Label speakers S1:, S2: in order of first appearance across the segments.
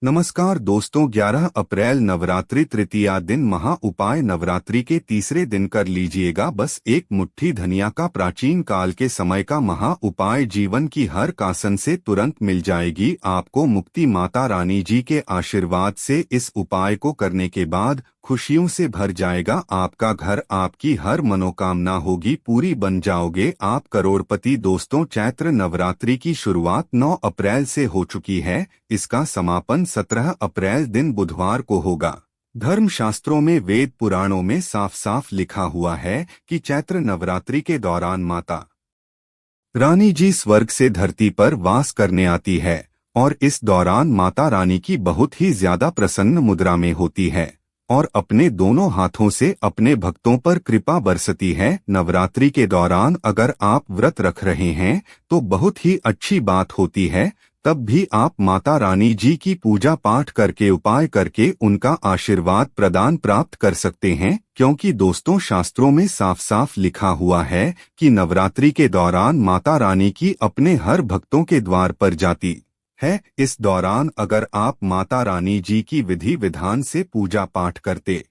S1: नमस्कार दोस्तों, 11 अप्रैल नवरात्रि तृतीया दिन महा उपाय नवरात्रि के तीसरे दिन कर लीजिएगा बस एक मुट्ठी धनिया का। प्राचीन काल के समय का महा उपाय जीवन की हर कासन से तुरंत मिल जाएगी आपको मुक्ति। माता रानी जी के आशीर्वाद से इस उपाय को करने के बाद खुशियों से भर जाएगा आपका घर, आपकी हर मनोकामना होगी पूरी, बन जाओगे आप करोड़पति। दोस्तों, चैत्र नवरात्रि की शुरुआत 9 अप्रैल से हो चुकी है। इसका समापन 17 अप्रैल दिन बुधवार को होगा। धर्मशास्त्रों में, वेद पुराणों में साफ साफ लिखा हुआ है कि चैत्र नवरात्रि के दौरान माता रानी जी स्वर्ग से धरती पर वास करने आती है और इस दौरान माता रानी की बहुत ही ज्यादा प्रसन्न मुद्रा में होती है और अपने दोनों हाथों से अपने भक्तों पर कृपा बरसती है। नवरात्रि के दौरान अगर आप व्रत रख रहे हैं तो बहुत ही अच्छी बात होती है, तब भी आप माता रानी जी की पूजा पाठ करके, उपाय करके उनका आशीर्वाद प्रदान प्राप्त कर सकते हैं। क्योंकि दोस्तों, शास्त्रों में साफ साफ लिखा हुआ है कि नवरात्रि के दौरान माता रानी की अपने हर भक्तों के द्वार पर जाती है। इस दौरान अगर आप माता रानी जी की विधि विधान से पूजा पाठ करते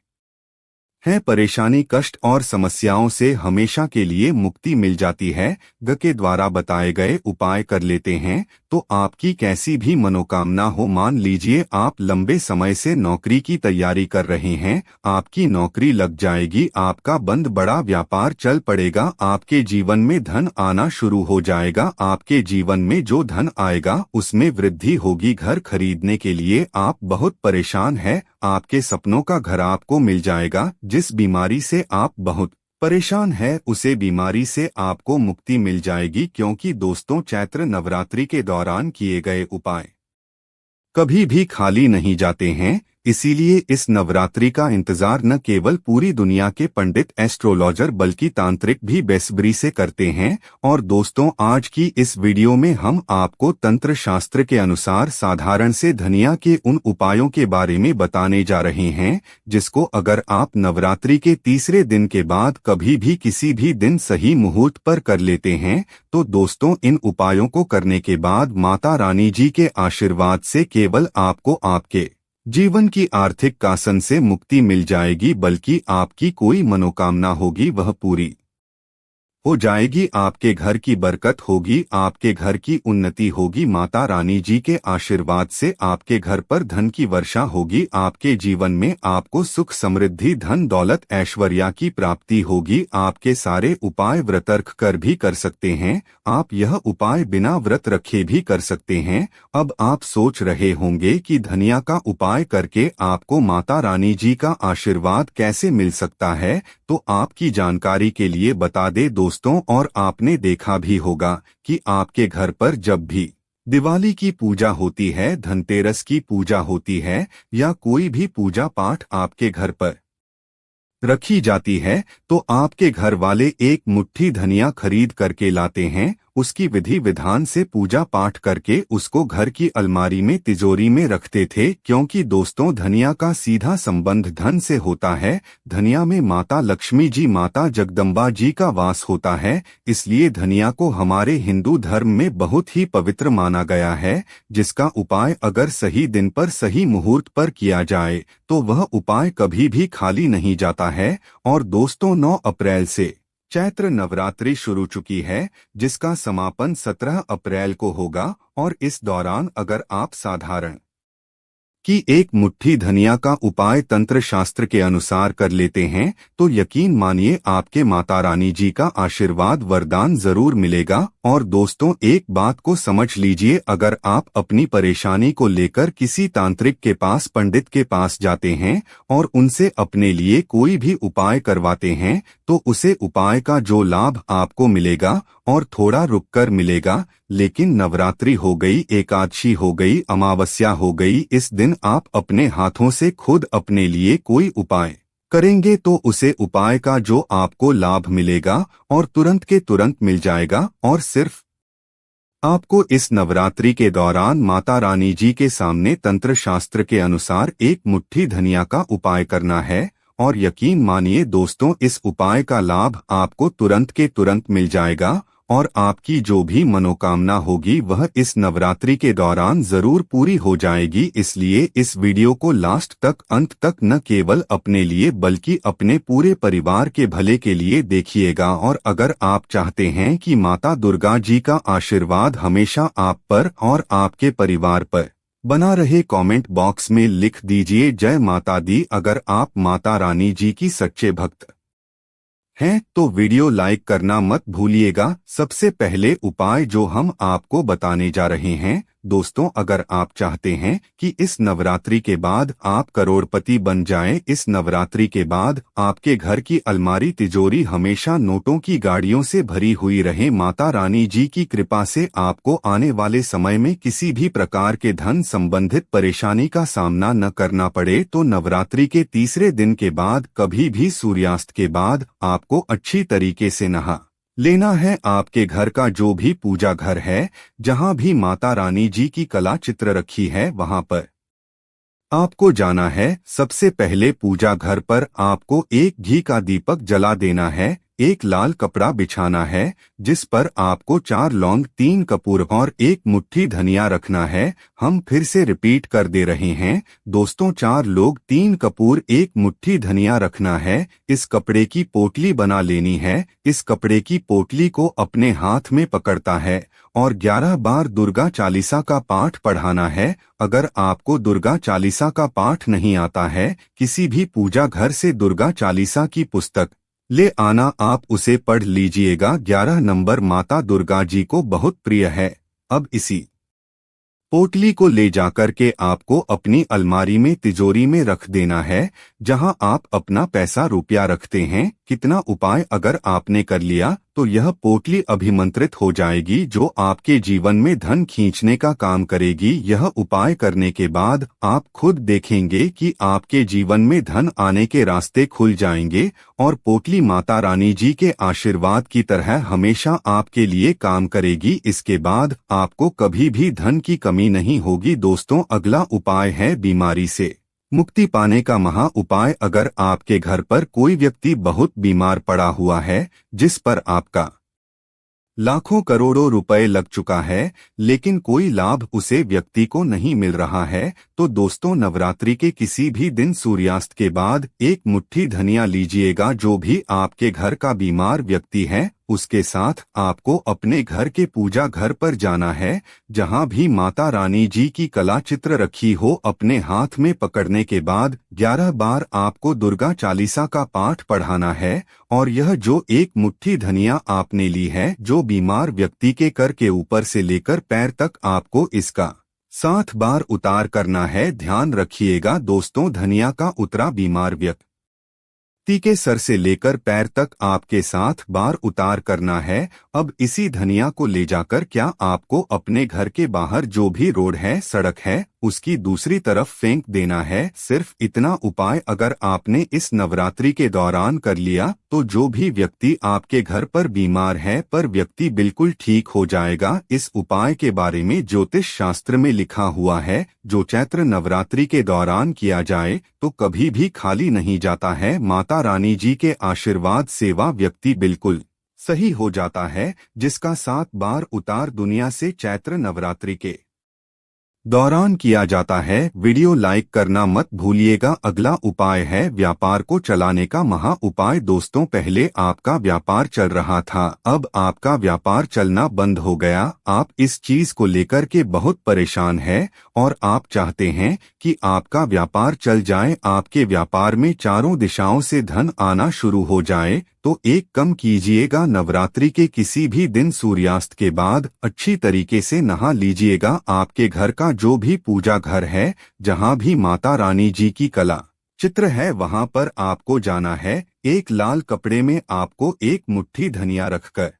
S1: हैं, परेशानी, कष्ट और समस्याओं से हमेशा के लिए मुक्ति मिल जाती है। ग के द्वारा बताए गए उपाय कर लेते हैं तो आपकी कैसी भी मनोकामना हो, मान लीजिए आप लंबे समय से नौकरी की तैयारी कर रहे हैं, आपकी नौकरी लग जाएगी, आपका बंद बड़ा व्यापार चल पड़ेगा, आपके जीवन में धन आना शुरू हो जाएगा, आपके जीवन में जो धन आएगा उसमें वृद्धि होगी। घर खरीदने के लिए आप बहुत परेशान हैं, आपके सपनों का घर आपको मिल जाएगा। जिस बीमारी से आप बहुत परेशान है उसे बीमारी से आपको मुक्ति मिल जाएगी। क्योंकि दोस्तों, चैत्र नवरात्रि के दौरान किए गए उपाय कभी भी खाली नहीं जाते हैं, इसीलिए इस नवरात्रि का इंतजार न केवल पूरी दुनिया के पंडित, एस्ट्रोलॉजर बल्कि तांत्रिक भी बेसब्री से करते हैं। और दोस्तों, आज की इस वीडियो में हम आपको तंत्र शास्त्र के अनुसार साधारण से धनिया के उन उपायों के बारे में बताने जा रहे हैं जिसको अगर आप नवरात्रि के तीसरे दिन के बाद कभी भी किसी भी दिन सही मुहूर्त पर कर लेते हैं तो दोस्तों, इन उपायों को करने के बाद माता रानी जी के आशीर्वाद से केवल आपको आपके जीवन की आर्थिक कासन से मुक्ति मिल जाएगी, बल्कि आपकी कोई मनोकामना होगी वह पूरी हो जाएगी। आपके घर की बरकत होगी, आपके घर की उन्नति होगी, माता रानी जी के आशीर्वाद से आपके घर पर धन की वर्षा होगी, आपके जीवन में आपको सुख, समृद्धि, धन दौलत, ऐश्वर्या की प्राप्ति होगी। आपके सारे उपाय व्रत रख कर भी कर सकते हैं, आप यह उपाय बिना व्रत रखे भी कर सकते हैं। अब आप सोच रहे होंगे कि धनिया का उपाय करके आपको माता रानी जी का आशीर्वाद कैसे मिल सकता है, तो आपकी जानकारी के लिए बता दे दोस्तों, और आपने देखा भी होगा कि आपके घर पर जब भी दिवाली की पूजा होती है, धनतेरस की पूजा होती है या कोई भी पूजा पाठ आपके घर पर रखी जाती है तो आपके घर वाले एक मुट्ठी धनिया खरीद करके लाते हैं, उसकी विधि विधान से पूजा पाठ करके उसको घर की अलमारी में, तिजोरी में रखते थे। क्योंकि दोस्तों, धनिया का सीधा संबंध धन से होता है। धनिया में माता लक्ष्मी जी, माता जगदम्बा जी का वास होता है, इसलिए धनिया को हमारे हिंदू धर्म में बहुत ही पवित्र माना गया है, जिसका उपाय अगर सही दिन पर, सही मुहूर्त पर किया जाए तो वह उपाय कभी भी खाली नहीं जाता है। और दोस्तों, 9 अप्रैल से चैत्र नवरात्रि शुरू चुकी है, जिसका समापन 17 अप्रैल को होगा। और इस दौरान अगर आप साधारण कि एक मुट्ठी धनिया का उपाय तंत्र शास्त्र के अनुसार कर लेते हैं तो यकीन मानिए आपके माता रानी जी का आशीर्वाद, वरदान जरूर मिलेगा। और दोस्तों, एक बात को समझ लीजिए, अगर आप अपनी परेशानी को लेकर किसी तांत्रिक के पास, पंडित के पास जाते हैं और उनसे अपने लिए कोई भी उपाय करवाते हैं तो उसे उपाय का जो लाभ आपको मिलेगा और थोड़ा रुककर मिलेगा, लेकिन नवरात्रि हो गई, एकादशी हो गई, अमावस्या हो गई, इस दिन आप अपने हाथों से खुद अपने लिए कोई उपाय करेंगे तो उसे उपाय का जो आपको लाभ मिलेगा और तुरंत के तुरंत मिल जाएगा। और सिर्फ आपको इस नवरात्रि के दौरान माता रानी जी के सामने तंत्र शास्त्र के अनुसार एक मुट्ठी धनिया का उपाय करना है। और यकीन मानिए दोस्तों, इस उपाय का लाभ आपको तुरंत के तुरंत मिल जाएगा और आपकी जो भी मनोकामना होगी वह इस नवरात्रि के दौरान जरूर पूरी हो जाएगी। इसलिए इस वीडियो को लास्ट तक, अंत तक न केवल अपने लिए बल्कि अपने पूरे परिवार के भले के लिए देखिएगा। और अगर आप चाहते हैं कि माता दुर्गा जी का आशीर्वाद हमेशा आप पर और आपके परिवार पर बना रहे, कमेंट बॉक्स में लिख दीजिए जय माता दी। अगर आप माता रानी जी की सच्चे भक्त हैं तो वीडियो लाइक करना मत भूलिएगा। सबसे पहले उपाय जो हम आपको बताने जा रहे हैं दोस्तों, अगर आप चाहते हैं कि इस नवरात्रि के बाद आप करोड़पति बन जाएं, इस नवरात्रि के बाद आपके घर की अलमारी तिजोरी हमेशा नोटों की गाड़ियों से भरी हुई रहे, माता रानी जी की कृपा से आपको आने वाले समय में किसी भी प्रकार के धन संबंधित परेशानी का सामना न करना पड़े, तो नवरात्रि के तीसरे दिन के बाद कभी भी सूर्यास्त के बाद आपको अच्छी तरीके से नहा लेना है। आपके घर का जो भी पूजा घर है, जहां भी माता रानी जी की कला चित्र रखी है, वहां पर आपको जाना है। सबसे पहले पूजा घर पर आपको एक घी का दीपक जला देना है, एक लाल कपड़ा बिछाना है जिस पर आपको 4 लौंग, 3 कपूर और 1 मुट्ठी धनिया रखना है। हम फिर से रिपीट कर दे रहे हैं दोस्तों, 4 लोग, 3 कपूर, 1 मुट्ठी धनिया रखना है। इस कपड़े की पोटली बना लेनी है। इस कपड़े की पोटली को अपने हाथ में पकड़ता है और 11 बार दुर्गा चालीसा का पाठ पढ़ाना है। अगर आपको दुर्गा चालीसा का पाठ नहीं आता है, किसी भी पूजा घर से दुर्गा चालीसा की पुस्तक ले आना, आप उसे पढ़ लीजिएगा। 11 नंबर माता दुर्गा जी को बहुत प्रिय है। अब इसी पोटली को ले जाकर के आपको अपनी अलमारी में, तिजोरी में रख देना है, जहां आप अपना पैसा रुपया रखते हैं। कितना उपाय अगर आपने कर लिया तो यह पोटली अभिमंत्रित हो जाएगी, जो आपके जीवन में धन खींचने का काम करेगी। यह उपाय करने के बाद आप खुद देखेंगे कि आपके जीवन में धन आने के रास्ते खुल जाएंगे और पोटली माता रानी जी के आशीर्वाद की तरह हमेशा आपके लिए काम करेगी। इसके बाद आपको कभी भी धन की कमी नहीं होगी। दोस्तों, अगला उपाय है बीमारी से मुक्ति पाने का महा उपाय। अगर आपके घर पर कोई व्यक्ति बहुत बीमार पड़ा हुआ है, जिस पर आपका लाखों करोड़ों रुपए लग चुका है, लेकिन कोई लाभ उसे व्यक्ति को नहीं मिल रहा है, तो दोस्तों नवरात्रि के किसी भी दिन सूर्यास्त के बाद 1 मुट्ठी धनिया लीजिएगा। जो भी आपके घर का बीमार व्यक्ति है, उसके साथ आपको अपने घर के पूजा घर पर जाना है, जहां भी माता रानी जी की कला चित्र रखी हो। अपने हाथ में पकड़ने के बाद 11 बार आपको दुर्गा चालीसा का पाठ पढ़ाना है और यह जो 1 मुट्ठी धनिया आपने ली है, जो बीमार व्यक्ति के कर के ऊपर से लेकर पैर तक आपको इसका 7 बार उतार करना है। ध्यान रखिएगा दोस्तों, धनिया का उतरा बीमार व्यक्ति के सर से लेकर पैर तक आपके 7 बार उतार करना है। अब इसी धनिया को ले जाकर क्या आपको अपने घर के बाहर जो भी रोड है, सड़क है, उसकी दूसरी तरफ फेंक देना है। सिर्फ इतना उपाय अगर आपने इस नवरात्रि के दौरान कर लिया तो जो भी व्यक्ति आपके घर पर बीमार है, पर व्यक्ति बिल्कुल ठीक हो जाएगा। इस उपाय के बारे में ज्योतिष शास्त्र में लिखा हुआ है, जो चैत्र नवरात्रि के दौरान किया जाए तो कभी भी खाली नहीं जाता है। माता रानी जी के आशीर्वाद से वह व्यक्ति बिल्कुल सही हो जाता है, जिसका 7 बार उतार दुनिया से चैत्र नवरात्रि के दौरान किया जाता है। वीडियो लाइक करना मत भूलिएगा। अगला उपाय है व्यापार को चलाने का महा उपाय। दोस्तों, पहले आपका व्यापार चल रहा था, अब आपका व्यापार चलना बंद हो गया। आप इस चीज को लेकर के बहुत परेशान हैं और आप चाहते हैं कि आपका व्यापार चल जाए, आपके व्यापार में चारों दिशाओं से धन आना शुरू हो जाए। तो एक काम कीजिएगा, नवरात्रि के किसी भी दिन सूर्यास्त के बाद अच्छी तरीके से नहा लीजिएगा। आपके घर का जो भी पूजा घर है, जहां भी माता रानी जी की कला चित्र है, वहां पर आपको जाना है। एक लाल कपड़े में आपको 1 मुट्ठी धनिया रखकर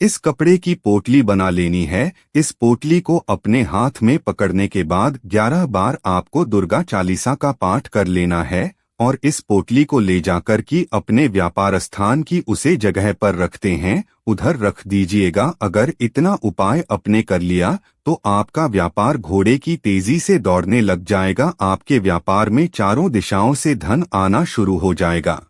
S1: इस कपड़े की पोटली बना लेनी है। इस पोटली को अपने हाथ में पकड़ने के बाद 11 बार आपको दुर्गा चालीसा का पाठ कर लेना है और इस पोटली को ले जाकर की अपने व्यापार स्थान की उसे जगह पर रखते हैं, उधर रख दीजिएगा। अगर इतना उपाय अपने कर लिया तो आपका व्यापार घोड़े की तेजी से दौड़ने लग जाएगा। आपके व्यापार में चारों दिशाओं से धन आना शुरू हो जाएगा।